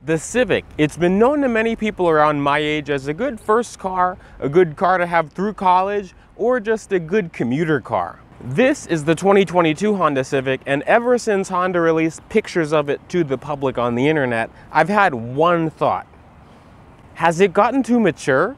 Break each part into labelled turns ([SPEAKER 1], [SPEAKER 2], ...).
[SPEAKER 1] The Civic. It's been known to many people around my age as a good first car, a good car to have through college, or just a good commuter car. This is the 2022 Honda Civic, and ever since Honda released pictures of it to the public on the internet, I've had one thought. Has it gotten too mature?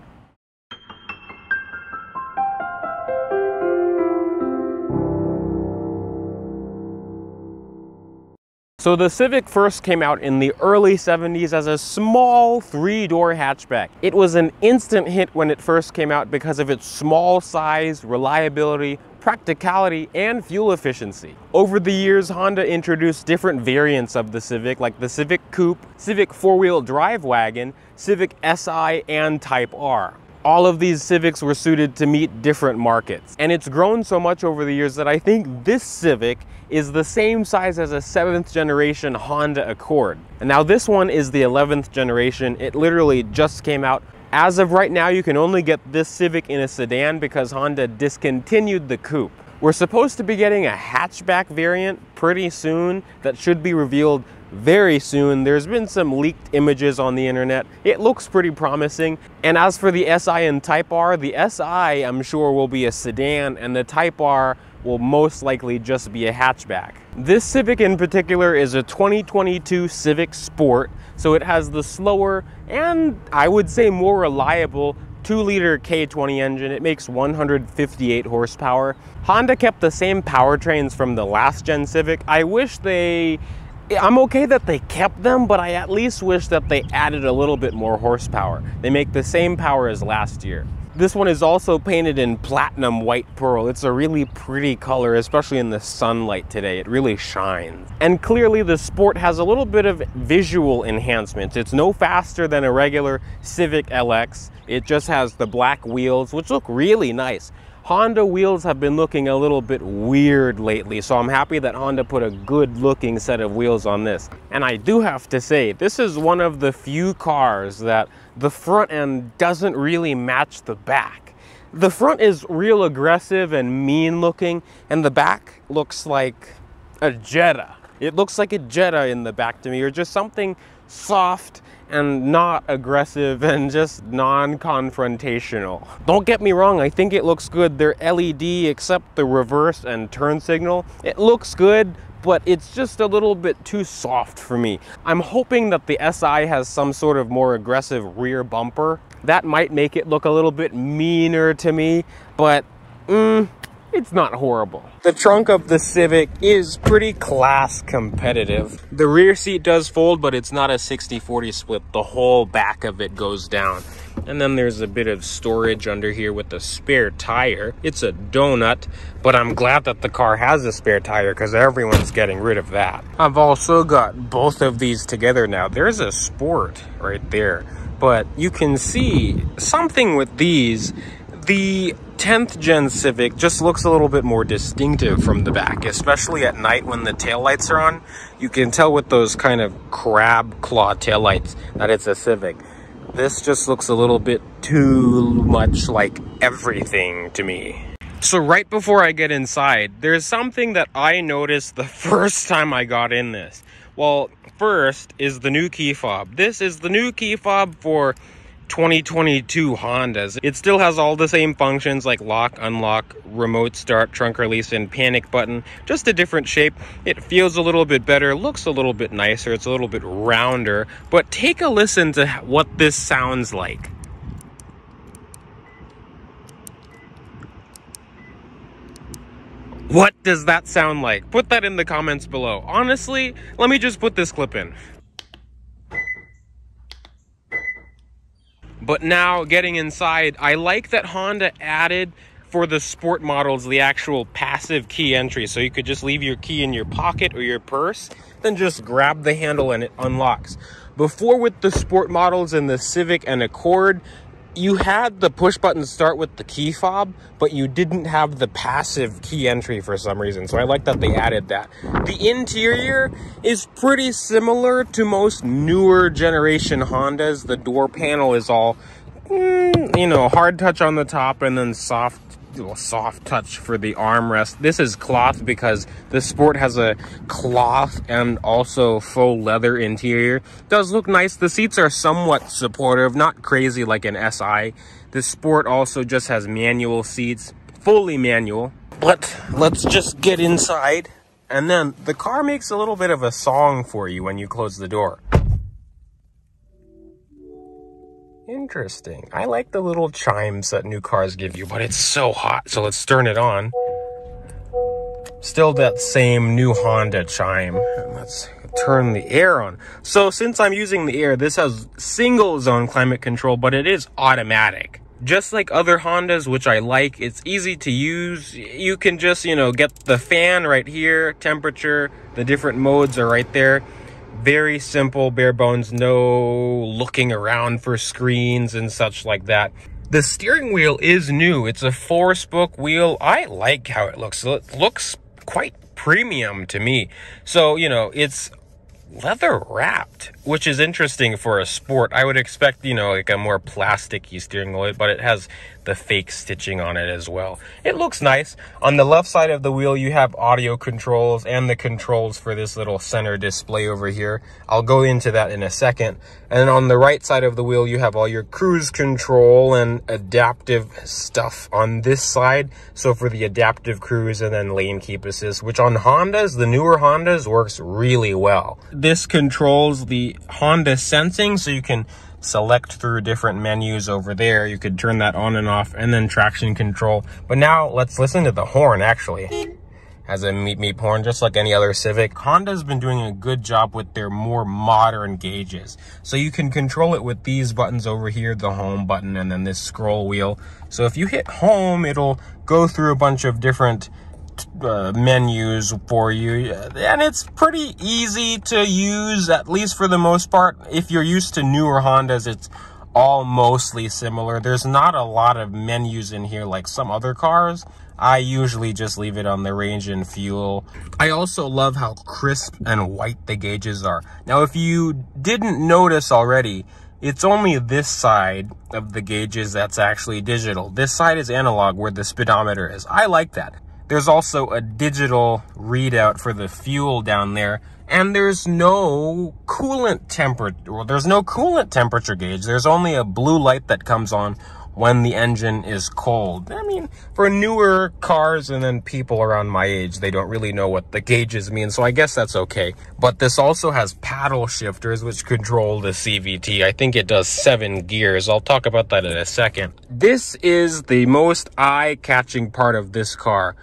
[SPEAKER 1] So the Civic first came out in the early 70s as a small 3-door hatchback. It was an instant hit when it first came out because of its small size, reliability, practicality, and fuel efficiency. Over the years, Honda introduced different variants of the Civic, like the Civic Coupe, Civic 4-wheel drive wagon, Civic Si, and Type R. All of these Civics were suited to meet different markets. And it's grown so much over the years that I think this Civic is the same size as a 7th generation Honda Accord. And now this one is the 11th generation. It literally just came out. As of right now, you can only get this Civic in a sedan because Honda discontinued the Coupe. We're supposed to be getting a hatchback variant pretty soon that should be revealed very soon. There's been some leaked images on the internet. It looks pretty promising. And as for the Si and Type R, the Si I'm sure will be a sedan, and the Type R will most likely just be a hatchback. This Civic in particular is a 2022 Civic Sport, so it has the slower and I would say more reliable 2-liter K20 engine. It makes 158 horsepower. Honda kept the same powertrains from the last gen Civic. I'm okay that they kept them, but I at least wish that they added a little bit more horsepower. They make the same power as last year. This one is also painted in platinum white pearl. It's a really pretty color, especially in the sunlight today. It really shines. And clearly the Sport has a little bit of visual enhancements. It's no faster than a regular Civic LX. It just has the black wheels, which look really nice. Honda wheels have been looking a little bit weird lately, so I'm happy that Honda put a good looking set of wheels on this. And I do have to say, this is one of the few cars that the front end doesn't really match the back. The front is real aggressive and mean looking, and the back looks like a Jetta. It looks like a Jetta in the back to me, or just something soft and not aggressive and just non-confrontational. Don't get me wrong, I think it looks good. They're LED except the reverse and turn signal. It looks good, but it's just a little bit too soft for me. I'm hoping that the Si has some sort of more aggressive rear bumper. That might make it look a little bit meaner to me, but it's not horrible. The trunk of the Civic is pretty class competitive. The rear seat does fold, but it's not a 60-40 split. The whole back of it goes down. And then there's a bit of storage under here with a spare tire. It's a donut, but I'm glad that the car has a spare tire because everyone's getting rid of that. I've also got both of these together now. There's a Sport right there, but you can see something with these. The 10th gen Civic just looks a little bit more distinctive from the back, especially at night when the taillights are on. You can tell with those kind of crab claw taillights that it's a Civic. This just looks a little bit too much like everything to me. So right before I get inside, there's something that I noticed the first time I got in this. Well, first is the new key fob. This is the new key fob for 2022 Hondas. It still has all the same functions like lock, unlock, remote start, trunk release, and panic button, just a different shape. It feels a little bit better, looks a little bit nicer, it's a little bit rounder, but take a listen to what this sounds like. What does that sound like? Put that in the comments below. Honestly, let me just put this clip in. But now, getting inside, I like that Honda added for the Sport models the actual passive key entry. So you could just leave your key in your pocket or your purse, then just grab the handle and it unlocks. Before, with the Sport models and the Civic and Accord, you had the push button start with the key fob, but you didn't have the passive key entry for some reason. So I like that they added that. The interior is pretty similar to most newer generation Hondas. The door panel is all, you know, hard touch on the top and then soft little soft touch for the armrest. This is cloth because the Sport has a cloth and also faux leather interior. Does look nice. The seats are somewhat supportive, not crazy like an SI. The Sport also just has manual seats, fully manual. But let's just get inside. And then the car makes a little bit of a song for you when you close the door. Interesting. I like the little chimes that new cars give you, but it's so hot, so let's turn it on. Still that same new Honda chime. Let's turn the air on. So since I'm using the air, this has single zone climate control, but it is automatic. Just like other Hondas, which I like, it's easy to use. You can just, get the fan right here, temperature, the different modes are right there. Very simple, bare bones, no looking around for screens and such like that. The steering wheel is new. It's a 4-spoke wheel. I like how it looks. It looks quite premium to me. So, it's leather wrapped, which is interesting for a Sport. I would expect, like a more plasticky steering wheel, but it has the fake stitching on it as well. It looks nice. On the left side of the wheel, you have audio controls and the controls for this little center display over here. I'll go into that in a second. And on the right side of the wheel, you have all your cruise control and adaptive stuff on this side. So for the adaptive cruise and then lane keep assist, which on Hondas, the newer Hondas, works really well. This controls the Honda sensing, so you can select through different menus over there. You could turn that on and off, and then traction control. But now let's listen to the horn. Actually has a meep meep horn just like any other Civic. Honda's been doing a good job with their more modern gauges, so you can control it with these buttons over here, the home button and then this scroll wheel. So if you hit home, it'll go through a bunch of different menus for you, and it's pretty easy to use, at least for the most part. If you're used to newer Hondas, it's all mostly similar. There's not a lot of menus in here like some other cars. I usually just leave it on the range and fuel. I also love how crisp and white the gauges are. Now, if you didn't notice already, it's only this side of the gauges that's actually digital. This side is analog, where the speedometer is. I like that. There's also a digital readout for the fuel down there, and there's no coolant temperature. Well, there's no coolant temperature gauge. There's only a blue light that comes on when the engine is cold. I mean, for newer cars and then people around my age, they don't really know what the gauges mean, so I guess that's okay. But this also has paddle shifters, which control the CVT. I think it does 7 gears. I'll talk about that in a second. This is the most eye-catching part of this car.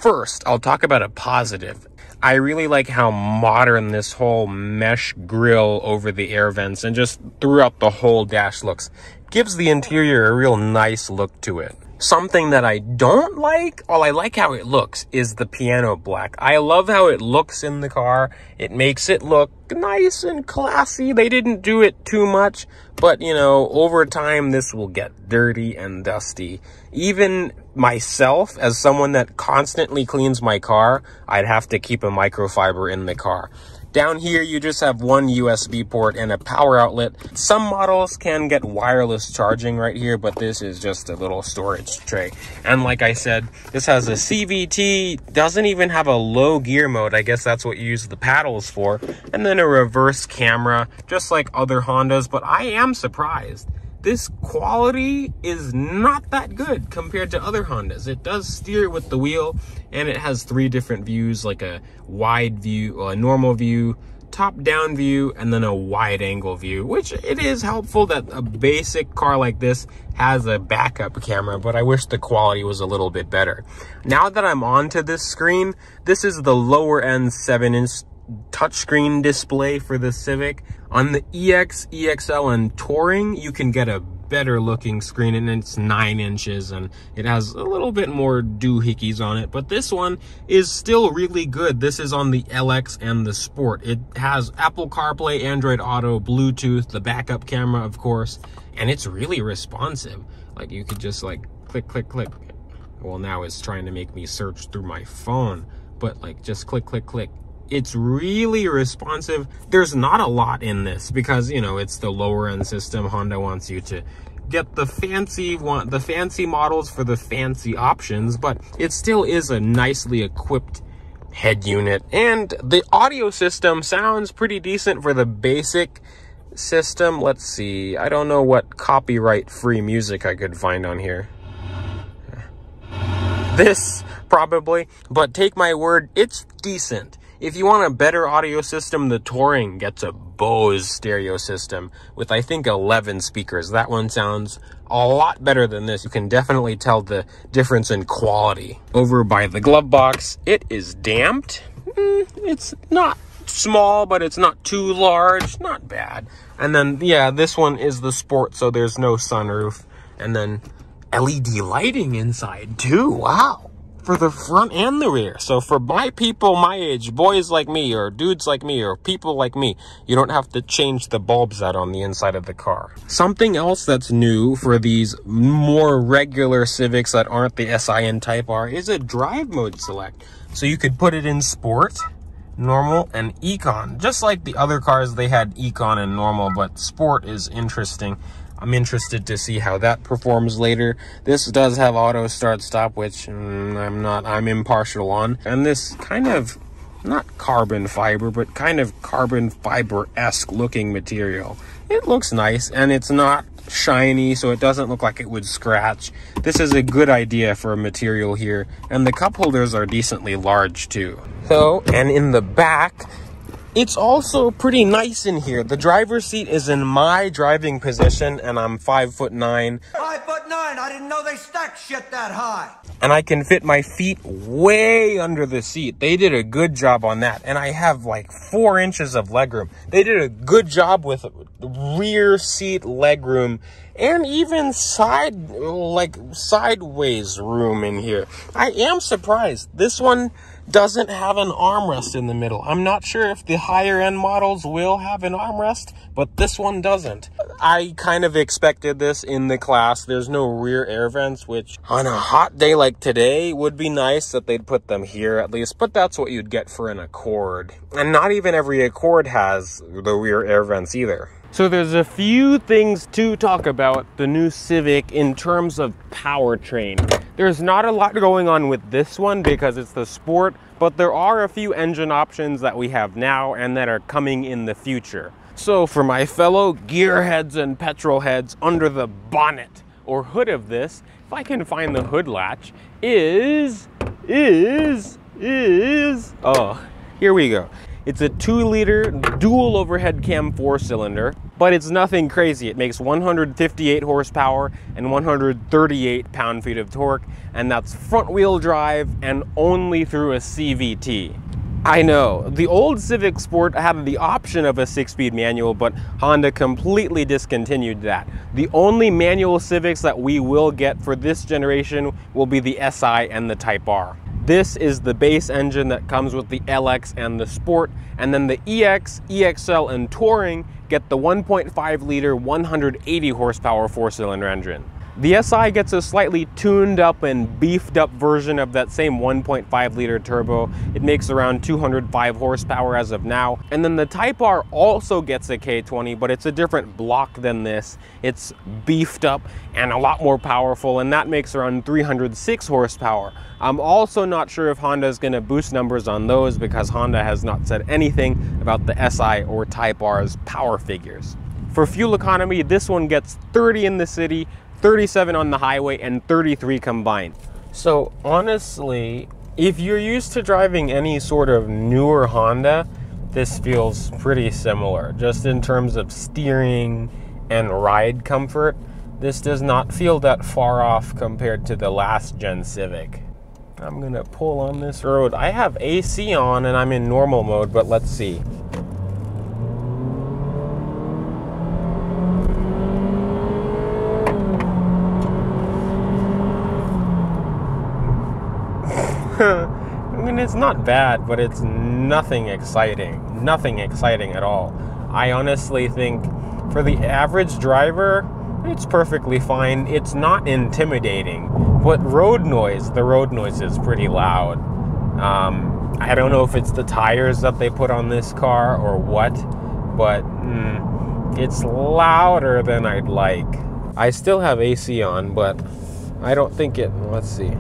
[SPEAKER 1] First, I'll talk about a positive. I really like how modern this whole mesh grille over the air vents and just throughout the whole dash looks. Gives the interior a real nice look to it. Something that I don't like, well, I like how it looks, is the piano black. I love how it looks in the car. It makes it look nice and classy. They didn't do it too much, but over time this will get dirty and dusty. Even myself, as someone that constantly cleans my car, I'd have to keep a microfiber in the car. Down here, you just have one USB port and a power outlet. Some models can get wireless charging right here, but this is just a little storage tray. And like I said, this has a CVT, doesn't even have a low gear mode. I guess that's what you use the paddles for. And then a reverse camera, just like other Hondas, but I am surprised. This quality is not that good compared to other Hondas. It does steer with the wheel, and it has 3 different views, like a wide view, a normal view, top-down view, and then a wide-angle view, which it is helpful that a basic car like this has a backup camera, but I wish the quality was a little bit better. Now that I'm onto this screen, this is the lower-end 7-inch touchscreen display for the Civic. On the EX, EXL, and Touring, you can get a better looking screen, and it's 9 inches, and it has a little bit more doohickeys on it, but this one is still really good. This is on the LX and the Sport. It has Apple CarPlay, Android Auto, Bluetooth, the backup camera, of course, and it's really responsive. Like, you could just like click, click, click. Well, now it's trying to make me search through my phone, but like just click, click, click. It's really responsive. There's not a lot in this because, it's the lower end system. Honda wants you to get the fancy models for the fancy options, but it still is a nicely equipped head unit. And the audio system sounds pretty decent for the basic system. Let's see, I don't know what copyright-free music I could find on here. This, probably, but take my word, it's decent. If you want a better audio system, the Touring gets a Bose stereo system with, I think, 11 speakers. That one sounds a lot better than this. You can definitely tell the difference in quality. Over by the glove box, it is damped. It's not small, but it's not too large. Not bad. And then, yeah, this one is the Sport, so there's no sunroof. And then LED lighting inside, too. Wow. For the front and the rear. So for people my age, boys like me, or dudes like me, or people like me, you don't have to change the bulbs out on the inside of the car. Something else that's new for these more regular Civics that aren't the SI and Type R is a drive mode select. So you could put it in Sport, Normal, and Econ. Just like the other cars, they had Econ and Normal, but Sport is interesting. I'm interested to see how that performs later. This does have auto start stop, which I'm impartial on. And this kind of, not carbon fiber, but kind of carbon fiber-esque looking material. It looks nice, and it's not shiny, so it doesn't look like it would scratch. This is a good idea for a material here, and the cup holders are decently large too. So, and in the back, it's also pretty nice in here. The driver's seat is in my driving position, and I'm 5'9".
[SPEAKER 2] 5'9"? I didn't know they stacked shit that high.
[SPEAKER 1] And I can fit my feet way under the seat. They did a good job on that. And I have like 4 inches of legroom. They did a good job with rear seat legroom and even sideways room in here. I am surprised. This one doesn't have an armrest in the middle. I'm not sure if the higher end models will have an armrest, but this one doesn't. I kind of expected this in the class. There's no rear air vents, which on a hot day like today would be nice that they'd put them here at least, but that's what you'd get for an Accord. And not even every Accord has the rear air vents either. So there's a few things to talk about the new Civic in terms of powertrain. There's not a lot going on with this one because it's the Sport, but there are a few engine options that we have now and that are coming in the future. So for my fellow gearheads and petrol heads, under the bonnet or hood of this, if I can find the hood latch, oh, here we go. It's a 2-liter dual overhead cam 4-cylinder, but it's nothing crazy. It makes 158 horsepower and 138 pound-feet of torque, and that's front-wheel drive and only through a CVT. I know, the old Civic Sport had the option of a 6-speed manual, but Honda completely discontinued that. The only manual Civics that we will get for this generation will be the SI and the Type R. This is the base engine that comes with the LX and the Sport, and then the EX, EXL, and Touring get the 1.5-liter, 180 horsepower 4-cylinder engine. The SI gets a slightly tuned up and beefed up version of that same 1.5-liter turbo. It makes around 205 horsepower as of now. And then the Type R also gets a K20, but it's a different block than this. It's beefed up and a lot more powerful, and that makes around 306 horsepower. I'm also not sure if Honda is going to boost numbers on those because Honda has not said anything about the SI or Type R's power figures. For fuel economy, this one gets 30 in the city, 37 on the highway, and 33 combined. So honestly, if you're used to driving any sort of newer Honda, this feels pretty similar. Just in terms of steering and ride comfort, this does not feel that far off compared to the last Gen Civic. I'm gonna pull on this road. I have AC on and I'm in normal mode, but let's see. I mean, it's not bad, but it's nothing exciting. Nothing exciting at all. I honestly think for the average driver, it's perfectly fine. It's not intimidating. But the road noise is pretty loud. I don't know if it's the tires that they put on this car or what, but it's louder than I'd like. I still have AC on, but I don't think it, let's see.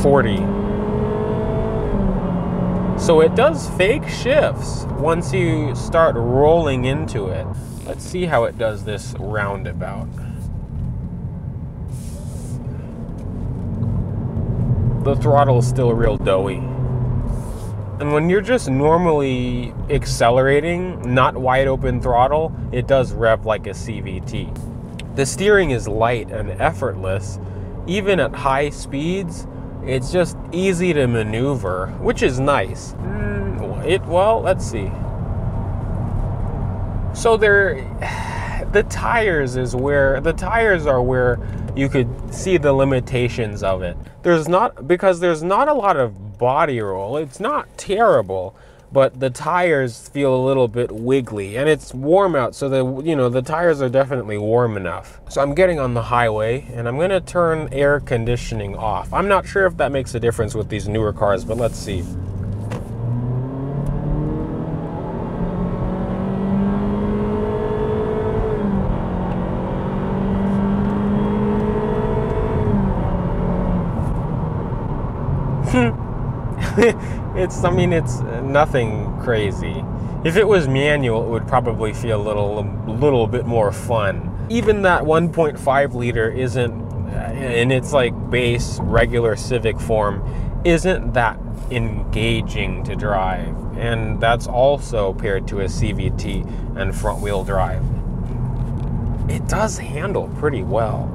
[SPEAKER 1] 40. So it does fake shifts once you start rolling into it. Let's see how it does this roundabout. The throttle is still real doughy. And when you're just normally accelerating, not wide open throttle, it does rev like a CVT. The steering is light and effortless. Even at high speeds, it's just easy to maneuver, which is nice. Well, let's see. So the tires are where you could see the limitations of it. Because there's not a lot of body roll. It's not terrible, but the tires feel a little bit wiggly, and it's warm out, so the tires are definitely warm enough. So I'm getting on the highway, and I'm gonna turn air conditioning off. I'm not sure if that makes a difference with these newer cars, but let's see. It's nothing crazy. If it was manual, it would probably feel a little bit more fun. Even that 1.5 liter isn't, in its like base regular Civic form, isn't that engaging to drive. And that's also paired to a CVT and front wheel drive. It does handle pretty well.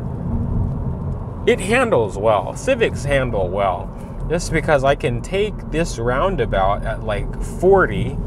[SPEAKER 1] It handles well. Civics handle well. Just because I can take this roundabout at like 40.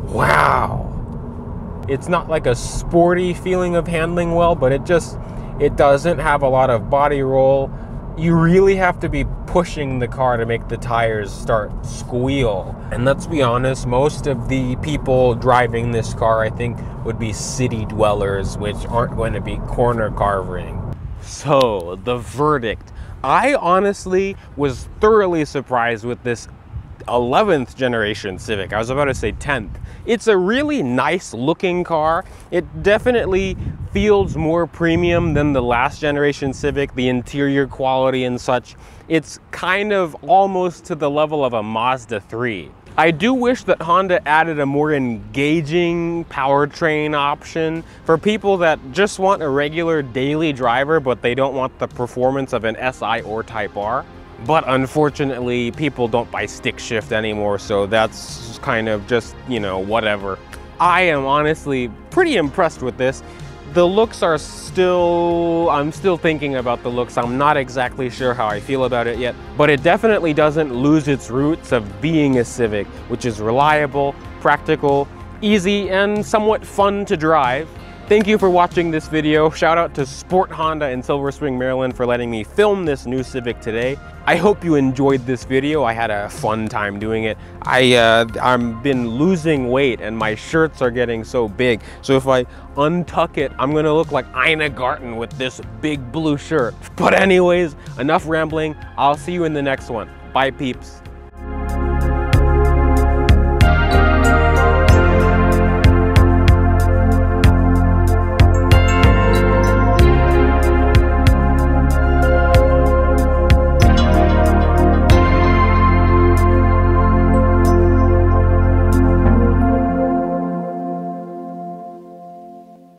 [SPEAKER 1] Wow. It's not like a sporty feeling of handling well, but it doesn't have a lot of body roll. You really have to be pushing the car to make the tires start squeal. And let's be honest, most of the people driving this car, I think, would be city dwellers, which aren't going to be corner carving. So, the verdict. I honestly was thoroughly surprised with this 11th generation Civic. I was about to say 10th. It's a really nice looking car. It definitely feels more premium than the last generation Civic, the interior quality and such. It's kind of almost to the level of a Mazda 3. I do wish that Honda added a more engaging powertrain option for people that just want a regular daily driver, but they don't want the performance of an SI or Type R. But unfortunately, people don't buy stick shift anymore, so that's kind of just, whatever. I am honestly pretty impressed with this. The looks are I'm still thinking about the looks. I'm not exactly sure how I feel about it yet, but it definitely doesn't lose its roots of being a Civic, which is reliable, practical, easy, and somewhat fun to drive. Thank you for watching this video. Shout out to Sport Honda in Silver Spring, Maryland for letting me film this new Civic today. I hope you enjoyed this video. I had a fun time doing it. I've been losing weight and my shirts are getting so big. So if I untuck it, I'm gonna look like Ina Garten with this big blue shirt. But anyways, enough rambling. I'll see you in the next one. Bye, peeps.